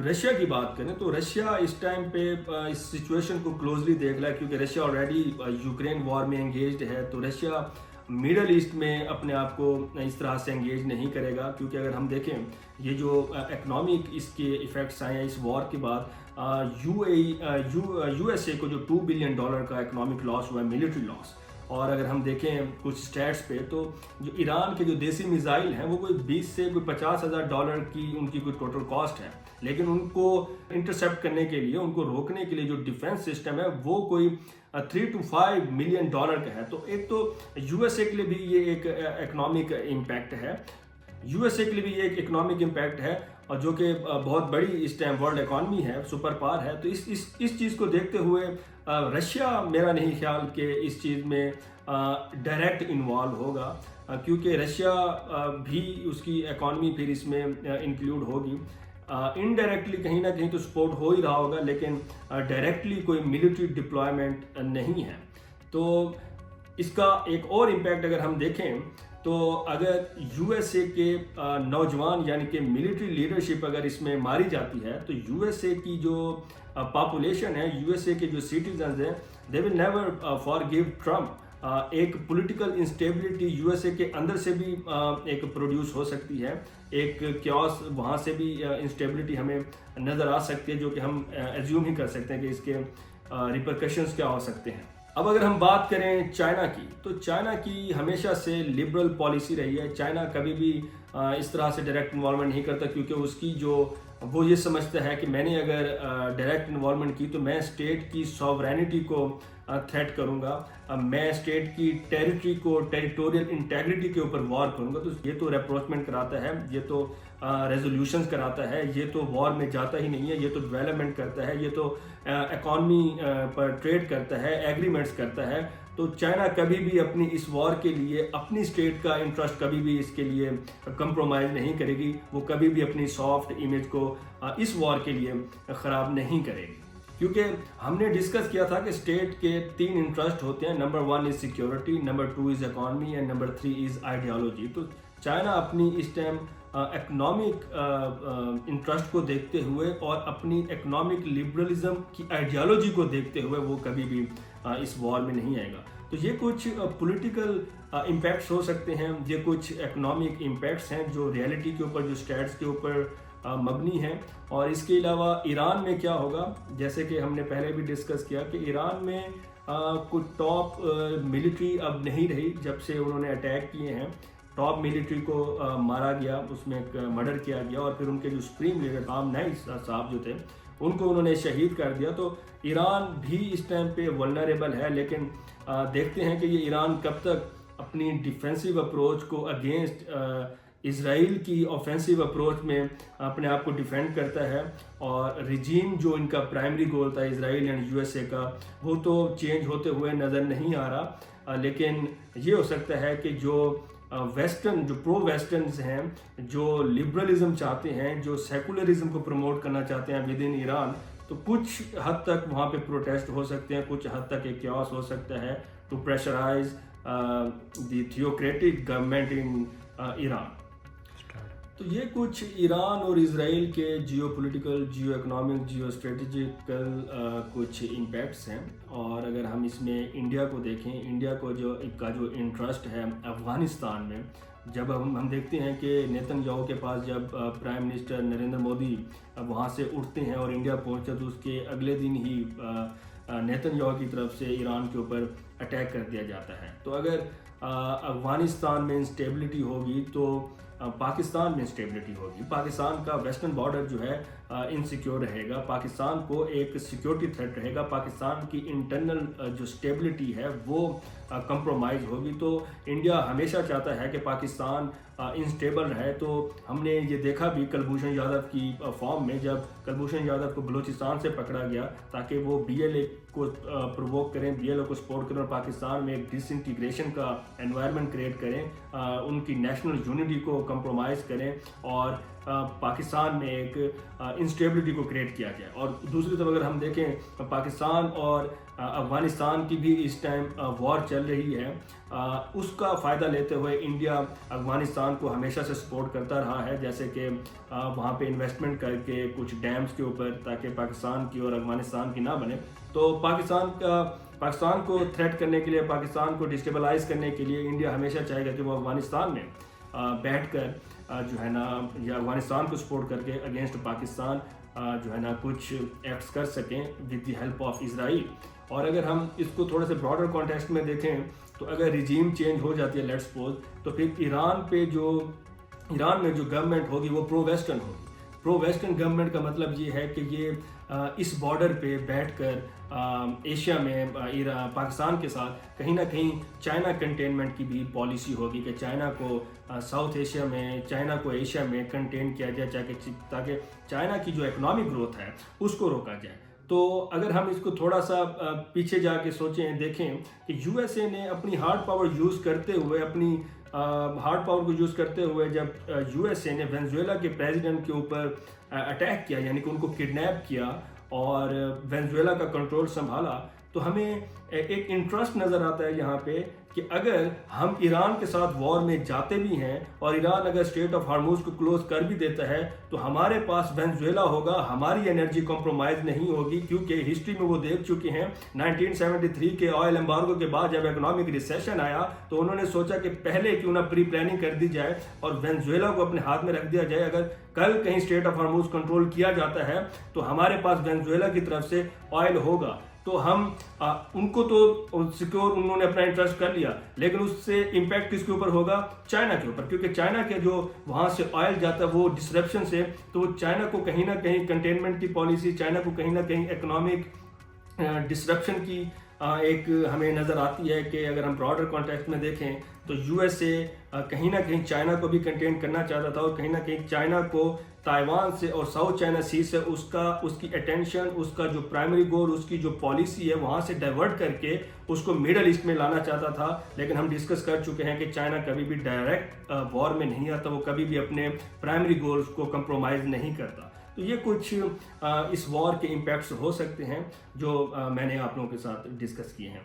Russia کی بات کریں تو رشیا اس ٹائم پہ اس سچویشن کو کلوزلی دیکھ رہا ہے، کیونکہ رشیا آلریڈی یوکرین وار میں انگیجڈ ہے، تو رشیا میڈل ایسٹ میں اپنے آپ کو اس طرح سے انگیج نہیں کرے گا، کیونکہ اگر ہم دیکھیں یہ جو اکنامک اس کے ایفیکٹس آئے ہیں اس وار کے بعد، یو ایس اے کو جو $2 بلین کا اکنامک لاس ہوا ہے، ملٹری لاس، اور اگر ہم دیکھیں کچھ اسٹیٹس پہ تو جو ایران کے جو دیسی میزائل ہیں وہ کوئی 20 سے کوئی $50,000 کی ان کی کوئی ٹوٹل کاسٹ ہے، لیکن ان کو انٹرسیپٹ کرنے کے لیے، ان کو روکنے کے لیے جو ڈیفنس سسٹم ہے وہ کوئی $3 to $5 ملین کا ہے۔ تو ایک تو یو ایس اے کے لیے بھی یہ ایک اکنامک امپیکٹ ہے، اور جو کہ بہت بڑی اس ٹائم ورلڈ اکانومی ہے، سپر پاور ہے، تو اس چیز کو دیکھتے ہوئے رشیا میرا نہیں خیال کہ اس چیز میں ڈائریکٹ انوالو ہوگا، کیونکہ رشیا بھی اس کی اکانومی پھر اس میں انکلوڈ ہوگی، انڈائریکٹلی کہیں نہ کہیں تو سپورٹ ہو ہی رہا ہوگا، لیکن ڈائریکٹلی کوئی ملٹری ڈپلائمنٹ نہیں ہے۔ تو اس کا ایک اور امپیکٹ اگر ہم دیکھیں تو اگر یو ایس اے کے نوجوان یعنی کہ ملٹری لیڈرشپ اگر اس میں ماری جاتی ہے تو یو ایس اے کی جو پاپولیشن ہے، یو ایس اے کے جو سٹیزنز ہیں، دے ول نیور فارگیو ٹرمپ۔ ایک political instability U S A کے اندر سے بھی ایک پروڈیوس ہو سکتی ہے، ایک کیوس وہاں سے بھی انسٹیبلٹی ہمیں نظر آ سکتی ہے، جو کہ ہم ایزیوم ہی کر سکتے ہیں کہ اس کے ریپرکشنز کیا ہو سکتے ہیں۔ اب اگر ہم بات کریں چائنا کی، تو چائنا کی ہمیشہ سے لبرل پالیسی رہی ہے، چائنا کبھی بھی اس طرح سے ڈائریکٹ انوالومنٹ نہیں کرتا، کیونکہ اس کی جو وہ یہ سمجھتا ہے کہ میں نے اگر ڈائریکٹ انوالومنٹ کی تو میں اسٹیٹ کی سوورینٹی کو تھریٹ کروں گا، میں اسٹیٹ کی ٹیریٹری کو، ٹیریٹوریل انٹیگریٹی کے اوپر وار کروں گا، تو یہ تو ریپروچمنٹ کراتا ہے، یہ تو ریزولوشنز کراتا ہے، یہ تو وار میں جاتا ہی نہیں ہے، یہ تو ڈیولپمنٹ کرتا ہے، یہ تو اکانومی پر ٹریڈ کرتا ہے، ایگریمنٹس کرتا ہے۔ تو چائنا کبھی بھی اپنی اس وار کے لیے اپنی اسٹیٹ کا انٹرسٹ کبھی بھی اس کے لیے کمپرومائز نہیں کرے گی، وہ کبھی بھی اپنی سافٹ امیج کو اس وار کے لیے خراب نہیں کرے گی، کیونکہ ہم نے ڈسکس کیا تھا کہ اسٹیٹ کے 3 انٹرسٹ ہوتے ہیں، number 1 is security, number 2 is economy, and number 3 is ideology. تو چائنا اپنی اس ٹائم اکنامک انٹرسٹ کو دیکھتے ہوئے اور اپنی اکنامک لبرلزم کی آئیڈیالوجی کو دیکھتے ہوئے وہ کبھی بھی اس وار میں نہیں آئے گا۔ تو یہ کچھ پولیٹیکل امپیکٹس ہو سکتے ہیں، یہ کچھ اکنامک امپیکٹس ہیں جو ریئلٹی کے اوپر، جو اسٹیٹس کے اوپر مبنی ہیں۔ اور اس کے علاوہ ایران میں کیا ہوگا، جیسے کہ ہم نے پہلے بھی ڈسکس کیا کہ ایران میں کوئی ٹاپ ملٹری اب نہیں رہی، جب سے انہوں نے اٹیک کیے ہیں، ٹاپ ملٹری کو مارا گیا، اس میں مرڈر کیا گیا، اور پھر ان کے جو سپریم لیڈر خامنئی صاحب جو تھے ان کو انہوں نے شہید کر دیا۔ تو ایران بھی اس ٹائم پہ ولنریبل ہے، لیکن دیکھتے ہیں کہ یہ ایران کب تک اپنی ڈیفینسو اپروچ کو اگینسٹ اسرائیل کی آفینسو اپروچ میں اپنے آپ کو ڈیفینڈ کرتا ہے، اور ریجیم جو ان کا پرائمری گول تھا Israel and U S A کا، وہ تو چینج ہوتے ہوئے نظر نہیں آ رہا، لیکن یہ ہو سکتا ہے کہ جو ویسٹرن، جو پرو ویسٹرنز ہیں، جو لبرلزم چاہتے ہیں، جو سیکولرزم کو پروموٹ کرنا چاہتے ہیں ود ان ایران، تو کچھ حد تک وہاں پہ پروٹیسٹ ہو سکتے ہیں، کچھ حد تک ایک کیوس ہو سکتا ہے to pressurize the theocratic government in Iran. تو یہ کچھ ایران اور اسرائیل کے geo political, geo economic, geo strategical کچھ امپیکٹس ہیں۔ اور اگر ہم اس میں انڈیا کو دیکھیں، انڈیا کو جو انٹرسٹ ہے افغانستان میں، جب ہم دیکھتے ہیں کہ نیتن یاہو کے پاس جب پرائم منسٹر نریندر مودی وہاں سے اٹھتے ہیں اور انڈیا پہنچتے تو اس کے اگلے دن ہی نیتن یاہو کی طرف سے ایران کے اوپر اٹیک کر دیا جاتا ہے۔ تو اگر افغانستان میں انسٹیبلٹی ہوگی تو پاکستان میں انسٹیبلٹی ہوگی، پاکستان کا ویسٹرن بارڈر جو ہے انسیکیور رہے گا، پاکستان کو ایک سیکیورٹی تھریٹ رہے گا، پاکستان کی انٹرنل جو اسٹیبلٹی ہے وہ کمپرومائز ہوگی۔ تو انڈیا ہمیشہ چاہتا ہے کہ پاکستان انسٹیبل رہے۔ تو ہم نے یہ دیکھا بھی کلبھوشن یادو کی فارم میں، جب کلبھوشن یادو کو بلوچستان سے پکڑا گیا تاکہ وہ بی ایل اے کو پرووک کریں، بی ایل اے کو سپورٹ کریں اور پاکستان میں ایک ڈس انٹیگریشن کا انوائرمنٹ کریٹ کریں، ان کی نیشنل یونٹی کو کمپرومائز کریں اور پاکستان میں ایک انسٹیبلٹی کو کریٹ کیا جائے. اور دوسری طرف اگر ہم دیکھیں پاکستان اور افغانستان کی بھی اس ٹائم وار چل رہی ہے, اس کا فائدہ لیتے ہوئے انڈیا افغانستان کو ہمیشہ سے سپورٹ کرتا رہا ہے, جیسے کہ وہاں پہ انویسٹمنٹ کر کے کچھ ڈیمز کے اوپر تاکہ پاکستان کی اور افغانستان کی نہ بنے. تو پاکستان کو تھریٹ کرنے کے لیے, پاکستان کو ڈسٹیبلائز کرنے کے لیے انڈیا ہمیشہ چاہے گا کہ وہ افغانستان میں بیٹھ کر جو ہے نا, یا افغانستان کو سپورٹ کر کے اگینسٹ پاکستان جو ہے نا کچھ ایکٹس کر سکیں with the help of Israel. اور اگر ہم اس کو تھوڑے سے براڈر کانٹیکسٹ میں دیکھیں تو اگر ریجیم چینج ہو جاتی ہے لیٹس سپوز, تو پھر ایران میں جو گورنمنٹ ہوگی وہ پرو ویسٹرن ہوگی. پرو ویسٹرن گورنمنٹ کا مطلب یہ ہے کہ یہ اس بارڈر پہ بیٹھ کر ایشیا میں پاکستان کے ساتھ کہیں نہ کہیں چائنا کنٹینمنٹ کی بھی پالیسی ہوگی کہ چائنا کو ساؤتھ ایشیا میں, چائنا کو ایشیا میں کنٹین کیا جائے تاکہ چائنا کی جو اکنامک گروتھ ہے اس کو روکا جائے. تو اگر ہم اس کو تھوڑا سا پیچھے جا کے سوچیں, دیکھیں کہ یو ایس اے نے اپنی ہارڈ پاور یوز کرتے ہوئے جب یو ایس اے نے وینزویلا کے پریزیڈنٹ کے اوپر اٹیک کیا, یعنی کہ ان کو کڈنیپ کیا اور وینزویلا کا کنٹرول سنبھالا, تو ہمیں ایک انٹرسٹ نظر آتا ہے یہاں پہ کہ اگر ہم ایران کے ساتھ وار میں جاتے بھی ہیں اور ایران اگر اسٹریٹ آف ہارموز کو کلوز کر بھی دیتا ہے تو ہمارے پاس وینزویلا ہوگا, ہماری انرجی کمپرومائز نہیں ہوگی, کیونکہ ہسٹری میں وہ دیکھ چکے ہیں 1973 کے آئل ایمبارگو کے بعد جب اکنامک ریسیشن آیا تو انہوں نے سوچا کہ پہلے کیوں نہ پری پلاننگ کر دی جائے اور وینزویلا کو اپنے ہاتھ میں رکھ دیا جائے. اگر کل کہیں اسٹریٹ آف ہارموز کنٹرول کیا جاتا ہے تو ہمارے پاس وینزویلا کی طرف سے آئل ہوگا. تو ہم ان کو تو سیکیور انہوں نے اپنا انٹرسٹ کر لیا, لیکن اس سے امپیکٹ کس کے اوپر ہوگا؟ چائنا کے اوپر, کیونکہ چائنا کے جو وہاں سے آئل جاتا ہے وہ ڈسرپشن سے, تو چائنا کو کہیں نہ کہیں کنٹینمنٹ کی پالیسی, چائنا کو کہیں نہ کہیں اکنامک ڈسرپشن کی ایک ہمیں نظر آتی ہے کہ اگر ہم براڈر کانٹیکسٹ میں دیکھیں تو یو ایس اے کہیں نہ کہیں چائنا کو بھی کنٹین کرنا چاہتا تھا, اور کہیں نہ کہیں چائنا کو تائیوان سے اور ساؤتھ چائنا سی سے اس کی اٹینشن, اس کا جو پرائمری گول, اس کی جو پالیسی ہے وہاں سے ڈائیورٹ کر کے اس کو میڈل ایسٹ میں لانا چاہتا تھا. لیکن ہم ڈسکس کر چکے ہیں کہ چائنا کبھی بھی ڈائریکٹ وار میں نہیں آتا, وہ کبھی بھی اپنے پرائمری گولز کو کمپرومائز نہیں کرتا. تو یہ کچھ اس وار کے امپیکٹس ہو سکتے ہیں جو میں نے آپ لوگوں کے ساتھ ڈسکس کیے ہیں.